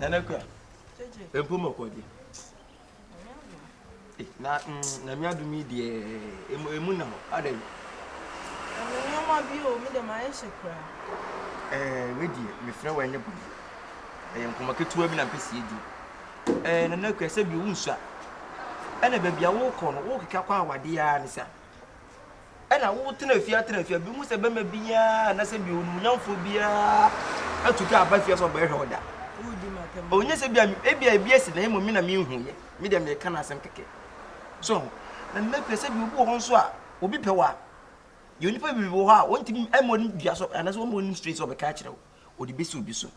Nana kwa. Empo makodi. Na mi adumi de emu na ade. Nyoma bi o mi de ma ye shekra. Wedi me frɛ wa nye bodi. Nkoma ketua bi na mpesi edi. Nana kwa se bi unsu a. Ɛna ba bia wo kɔ no wo keka kwa awade ya ne sa. Ɛna wo tena afia bi mu se ba ma bia na se bi onumnyamfo bia atuka abafia so ba ehwe oda. Onye se bia ebia esi na emo mi na mi hu ye. Mi de me ka na asem keke. So, na pese bi obi ho nso a obi pɛ wa. Ye onipa bi wo ha, wontimi emo ni dua so anaso mo ni straight so be ka kire wo. Odi besi obi so.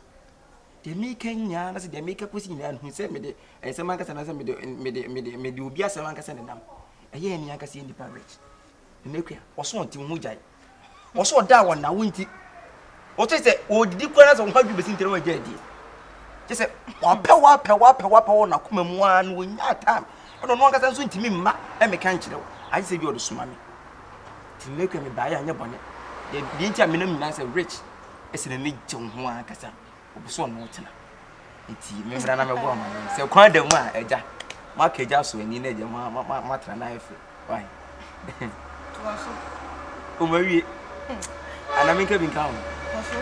De mi kanya na se de mi ka kosi nyina hu se me de ensem ankasa na se me de obi asem ankasa ne nam. Eye ni ankasa ye nipa rich. Na kwa oso onti hu jai. Oso da won na wonti. O te se odidi kwa na so ho adwu besi ntere wa jadi. Te se wa na kuma mu an wo nya time. Ono no ankasa nso ntimi mma e me kan kire wo. Ayi se bi odo suma me. Ti na kwa me ba ya anya bone. De bi ntia me na nyina se rich. Ese na ne gye ho ankasa. Obuso no tena. Enti me mra na me bo ma. Se kwan da mu a eja. Ma ka eja so ani na eja ma tra na efe. Why? Tuaso. O ma wie. Ana me ka bi nka ho.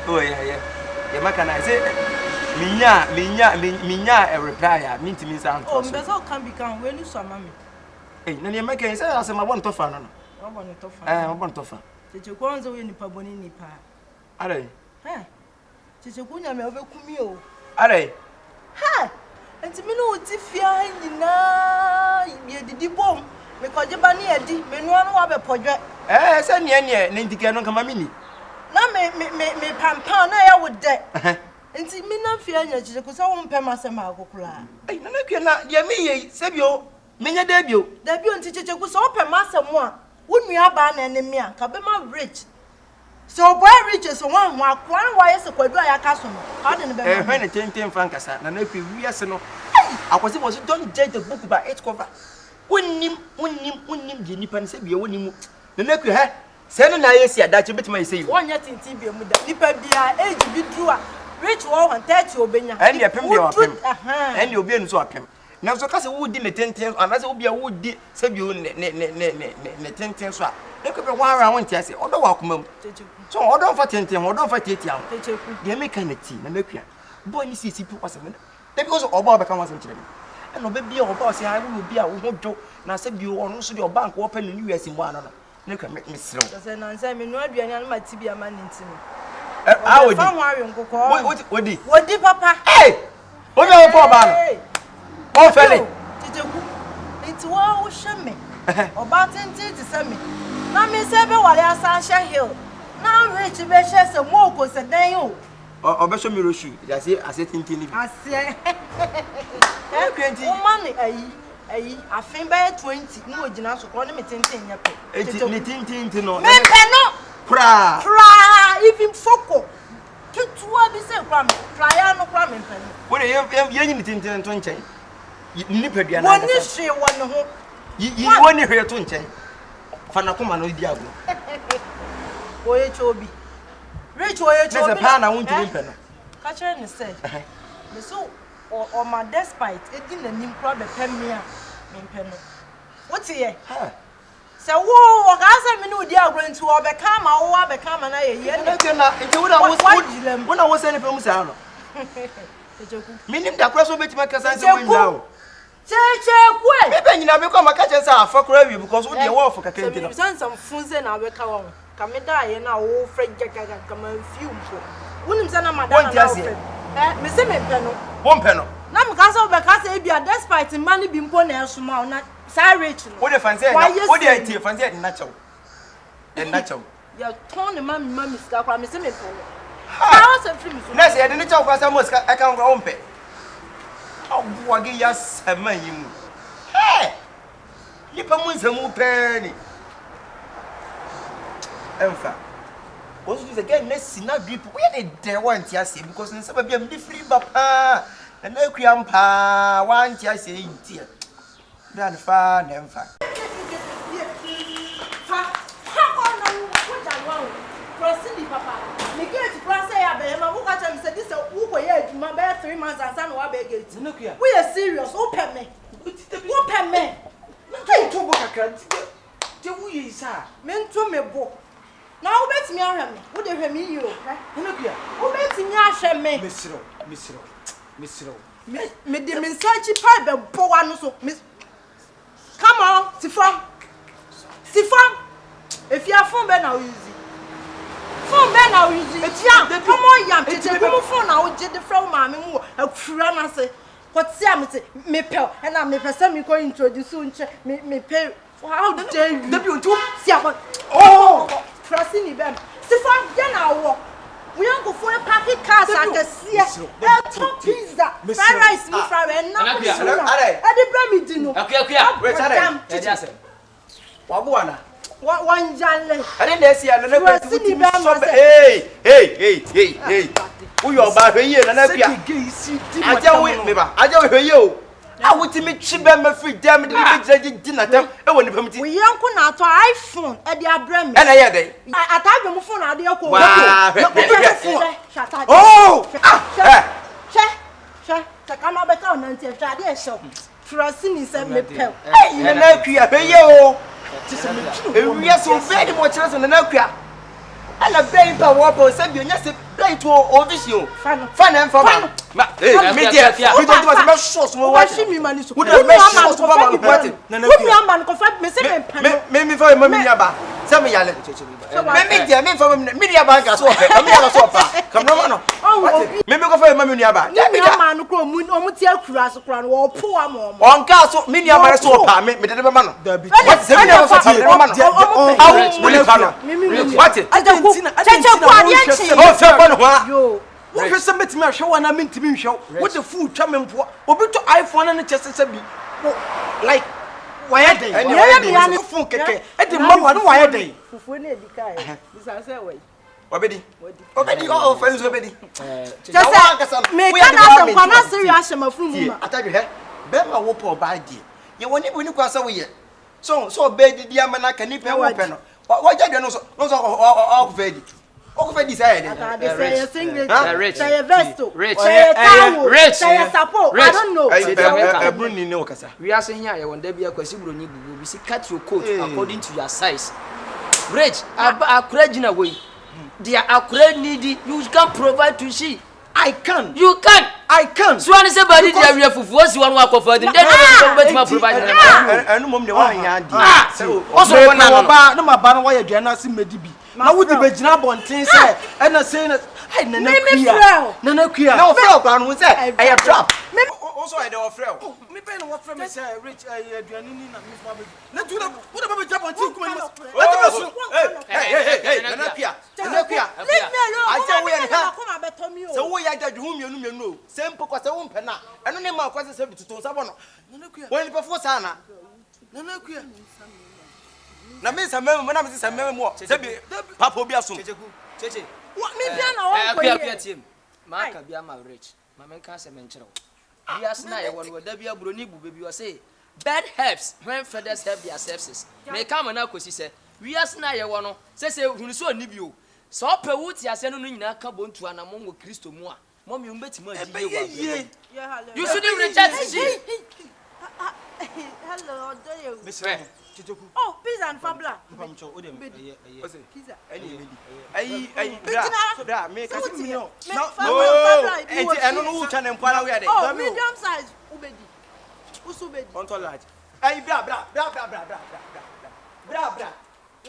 Oh yeah. Ye maka na say minya a repair me ntimi nsa anto. Oh, mbezo kan bi kan we ni so ama me. Na ne maka say asema bon tofa no no. Wo bon tofa. Wo bon tofa. Cheche ko nzo we nipa boni nipa. Are. Cheche ku nya me obekumi o. Are. Enti me no ti fia nyina ye didi bom. Me koje ba ne edi, me nu anu wa be podwe. Se ne ndike no kama mini. Na me pampan na ya wo de. Enti me na fia nya cheche ku se wo mpem asem akokura. Na na kwe na ye me ye se bio. Menya da bio. Da bio enti cheche ku se wo pem asem a, wo nua ba na ene me a, ka be ma rich. So boy rich so one akwan wa yese kwadu ayaka so no. How de ne be? When the ten frankasa na na kwe wiase no. Akwose was don't judge the book by its cover. Wonnim de nipa ne se bio wonimu. Na na kwe se no na yesi adache betima yesi. Wonya tintin bi mu da. Nipa bia age bi dru a rich wo 130 obenya. And ya pem de opem. And you be enu so apem. Na so ka se wo di ne tenten anase wo bia wo di se bio ne tenten so a. E ko be wan ra won ti ase. Odo wa komam. So odo fa tenten, odo fa tieti am. De me kan ti na makua. Boy ni sisi pi kwase me. De because oba be kan wasem kire me. E no be bia oba se ha wo bia wo hodwo na se bio ono so de oba nko opa no US mu ano no. Na kwa me sire. Se na nsa me no aduane anu ma ti bia ma ne ntimi. Wodi. Fa ho awe nkokọ. Wodi papa. Obi o po ba no. O fele. Titeku. Nti wo hwe me. Oba tenten ti se me. Na me se be wale Asansha Hill. Na rich be hwe se mo ko se dan o. Obesho mi roshu. Ya say ase tintin ni. Ase. Kwenti. O mani ayi afin be 20 no ogina so ko ne me tenten nya pe. Ni tintin no. Me pe no. Pra even foko. Ketua bi se kwa me. Pra no kwa me pe no. Wo de ye ni tintin to nchen. Ni pedua na. Woni hwe woni ho. Yi woni hwe to nchen. Fa na koma no di ago. Oye chobi. Rich oye chobi. Nese pa na wonti mpe no. Ka chere ni say. Me so o ma despite edi na nim kra be pem me a me mpe no. What ye? Se wo ka se me no di agro nti wo be ka ma wo be ka ma na ye ye. Na ke na nti wo na wo se ne pem sa no. Checheku. Minim da kra so betima kasa se wo nya o. Checheku e. Me be nyina be ko ma ka che sa afa kra wi because wo de wo fo kaka nti no. Se nsam funze na be ka wo. Ka me da ye na wo frega gaga kama fiu mpo. Wonim se na madam na wo fe. Me se me pe no. Wo mpe no. Na me ka se be ka se bia despite man bi mpo na esuma na sa rich no. Wo de fancy na wo de tie fancy na chew. Na chew. Ya ton ne mami ska kwa me se me pe no. How se free me so. Na se de ne chew kwa sa mo ska aka ngwa wo mpe. Abuwa ge ya sama yimu. Nipa mu nsamu pe ni. Emfa. Once you again Messi na drip we dey want ya say because nsa ba bia me free ba pa na na akuam pa want ya say ntia dan fa na emfa fa ko na wo ja wo prosidi papa me get to plan say ya be ma wo ka tell me say this who go here my bed 3 months and son wa beg it. We are serious. Open me. Open me. Nkai to bo kakra. Je wo yi sa. Me nto me bo. Na wo betimi ahwe me. Wo de hwe me yi o. Nokua. Wo betimi ahwe me. Mesiro. Me de me nsachi pa be bo wa no so. Come on, Sifon. If you are phone be na use. Phone be na use. Etia, come on yam. Tete ko phone na wo je de from ma me mu akura na se. What say am say me pel and na me person me go introduce unche me pay. How dare you? Debi onto. See about. Oh, trusting ni bem. Sifon get na wo. We don't go for a packet cars akese. Top pizza. Fried rice me fried and na. I dey bring me dinner. Okay. Wait, are. Wabuana. One jale. I didn't see another person. Hey. Who you about here? And I tell you, I tell you. I would to meet Chibem free damn dinner time. I want to be. We young na to iPhone at their brand. And I had it. I type them phone at the come out better on until Friday show. Trusting is a me pel. Hey, you know, you. We are so very much less than an aqua. And a baby wobble said you just play to audition. Fun and fun. Media, we don't have much sauce. Watching me, money. Would have made man confirm it. Man confirm me. Maybe for a moment. Tell me, Alan. Maybe for media bank as well. Come on. Oh, maybe go for a mammy. Maybe a man who grow moon almost here, cross crown or poor mom. On castle, media by so palm, me, the man. What's the man? What it? I don't know. What is submit me a show and I mean to be show? What the food coming for? Or to iPhone and just said, like, why are they? And you're phone cake. At the moment, why are they? Obedi. All friends, Obedi. Just me can't ask serious. I'm a fool. I tell you, Bema will pour by dear. You want it when you cross away. So baby, dear man, I can nip and open. What I don't know, all ready. All ready, say, say a single, say a vesto, rich, say a support. I don't know. I bring no casa. We are saying here, when there be a question, we see cut your coat according to your size. Rich, I could in a way. Dear, I needy, you can provide to she. I can. You can. I can. So I say, but the area for first one walk of further. Then I provide. And no the one yard. So also one no my banner why you are not seeing me dibi. Now would the Virginia Bontin say and I say hey Nana Quia. No fail ground was that I have dropped. Also I don't frail. Me pen what from say rich Adrianini and Miss Bobby. Let's do that. What about jump on two hey Nana Quia. I tell we are so we are that whom you know. Same because I won't penna. I don't know my question to someone. When before Sana. Nana Quia. Na me sa memo na me sa memo se bi papa obi aso cheche me bia na won ko ye team ma ka bia ma rich ma men ka se men kire wo bia sna ye won wo da bia bro ni bu bebi wo say bad herbs when feathers have their sepsis me come na kosi se wi asna ye won no se hunu so ni bi o so pe wuti ase no nyina ka bontu anamon wo Kristo mu a mommy umbeti ma ji you shouldn't reject she hello do you Mr. Oh, pizza and fabla. Pizza. Bra, make us know. No, I don't know who can employ we are there. Oh, medium size, Ubedi. Usubedi. On to large. Hey, bra.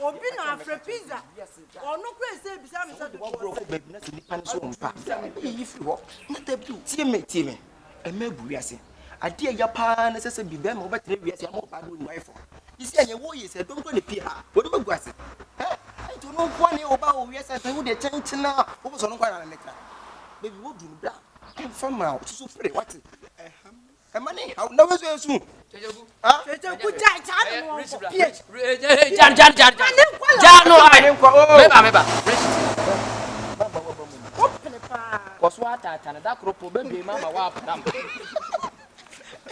Obi na afre pizza. Ono kwe say bisa me say one broke baby na se nipa so mpa. If you walk, not the blue. Tie me. E ma bu wiase. Ade ya pa na se bi be ma obetre wiase am pa do wife. Isi anya wo yi se don ko ne pi ha. Wo do bagu ase. I don't know kwa ne oba wo wiase se wo de chenchena. Wo so no kwa na neka. Baby wo du bra. Come from ma so free what? Money, how never so soon. Ah, Jan. No, I remember. Was what I that crop baby mama wa padam.